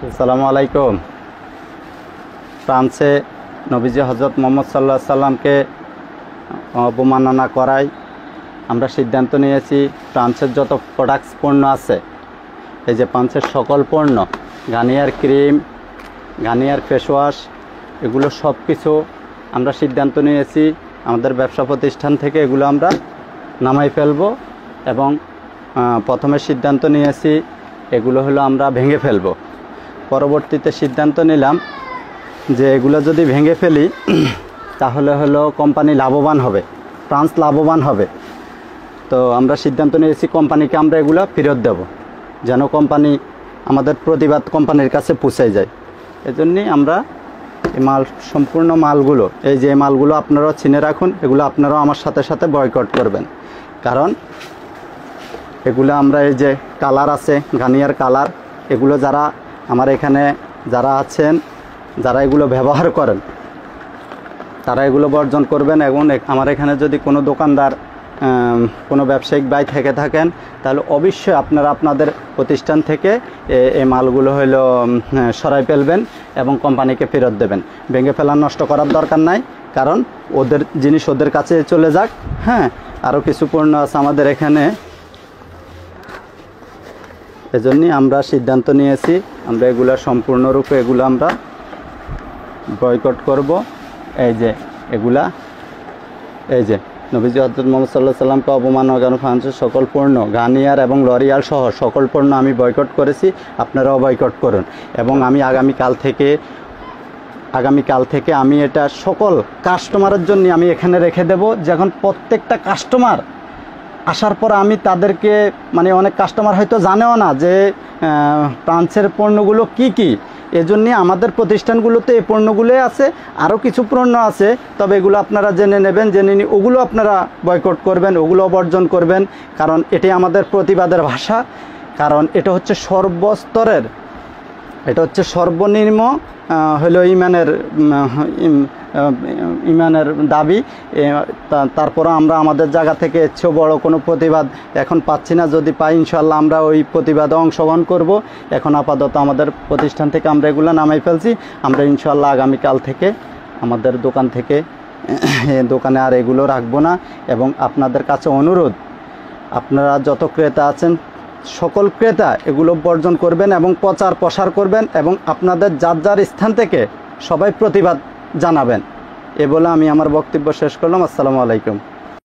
আসসালামু আলাইকুম। ফ্রান্সে নবীজি হজরত মোহাম্মদ সাল্লাল্লাহু আলাইহি সাল্লামকে অবমাননা করায় আমরা সিদ্ধান্ত নিয়েছি ফ্রান্সের যত প্রোডাক্টস পণ্য আছে, এই যে ফ্রান্সের সকল পণ্য, Garnier cream, Garnier face wash, এগুলো সব কিছু আমরা সিদ্ধান্ত নিয়েছি আমাদের ব্যবসা প্রতিষ্ঠান থেকে এগুলো আমরা নামাই ফেলব। এবং প্রথমে সিদ্ধান্ত নিয়েছি এগুলো হলো আমরা ভেঙে ফেলব। পরবর্তীতে সিদ্ধান্ত নিলাম যে এগুলো যদি ভেঙে ফেলি তাহলে হলো কোম্পানি লাভবান হবে, ফ্রান্স লাভবান হবে। তো আমরা সিদ্ধান্ত নিয়েছি কোম্পানিকে আমরা এগুলো ফেরত দেব, যেন কোম্পানি আমাদের প্রতিবাদ কোম্পানির কাছে পৌঁছে যায়। এজন্যই আমরা এই সম্পূর্ণ মালগুলো, এই যে মালগুলো আপনারাও চিনে রাখুন, এগুলো আপনারাও আমার সাথে সাথে বয়কট করবেন। কারণ এগুলো আমরা, এই যে কালার আছে, গার্নিয়ার কালার, এগুলো যারা আমার এখানে যারা আছেন, যারা এগুলো ব্যবহার করেন, তারা এগুলো বর্জন করবেন। এবং আমার এখানে যদি কোনো দোকানদার, কোনো ব্যবসায়িক ভাই থেকে থাকেন, তাহলে অবশ্যই আপনারা আপনাদের প্রতিষ্ঠান থেকে এই মালগুলো হলো সরাই ফেলবেন এবং কোম্পানিকে ফেরত দেবেন। ভেঙে ফেলার, নষ্ট করার দরকার নাই, কারণ ওদের জিনিস ওদের কাছে চলে যাক। হ্যাঁ, আরও কিছু পণ্য আছে আমাদের এখানে, এজন্যই আমরা সিদ্ধান্ত নিয়েছি আমরা এগুলো সম্পূর্ণরূপে এগুলো আমরা বয়কট করব। এই যে এগুলা, এই যে নবীজি হযরত মুহাম্মদ সাল্লাল্লাহু আলাইহি সাল্লামকে অবমাননা ফ্রান্সের সকল পণ্য, গার্নিয়ার এবং লরিয়াল সহ সকল পণ্য আমি বয়কট করেছি, আপনারাও বয়কট করুন। এবং আমি আগামীকাল থেকে আমি এটা সকল কাস্টমারের জন্য আমি এখানে রেখে দেব। যখন প্রত্যেকটা কাস্টমার আসার পর আমি তাদেরকে, মানে অনেক কাস্টমার হয়তো জানেও না যে ফ্রান্সের পণ্যগুলো কি কি। এজন্যে আমাদের প্রতিষ্ঠানগুলোতে এই পণ্যগুলোই আছে, আরও কিছু পণ্য আছে, তবে এগুলো আপনারা জেনে নেবেন, জেনে নিয়ে ওগুলো আপনারা বয়কট করবেন, ওগুলো বর্জন করবেন। কারণ এটাই আমাদের প্রতিবাদের ভাষা। কারণ এটা হচ্ছে সর্বস্তরের, এটা হচ্ছে সর্বনিম্ন হলো ইমানের দাবি। তারপরও আমরা আমাদের জায়গা থেকে এর চেয়েও বড় কোনো প্রতিবাদ এখন পাচ্ছি না। যদি পাই ইনশাল্লাহ আমরা ওই প্রতিবাদে অংশগ্রহণ করব। এখন আপাতত আমাদের প্রতিষ্ঠান থেকে আমরা এগুলো নামাই ফেলছি। আমরা ইনশাল্লাহ আগামীকাল থেকে আমাদের দোকান থেকে দোকানে আর এগুলো রাখবো না। এবং আপনাদের কাছে অনুরোধ, আপনারা যত ক্রেতা আছেন সকল ক্রেতা এগুলো বর্জন করবেন এবং প্রচার প্রসার করবেন এবং আপনাদের যার যার স্থান থেকে সবাই প্রতিবাদ জানাবেন। এ বলে আমি আমার বক্তব্য শেষ করলাম। আসসালামু আলাইকুম।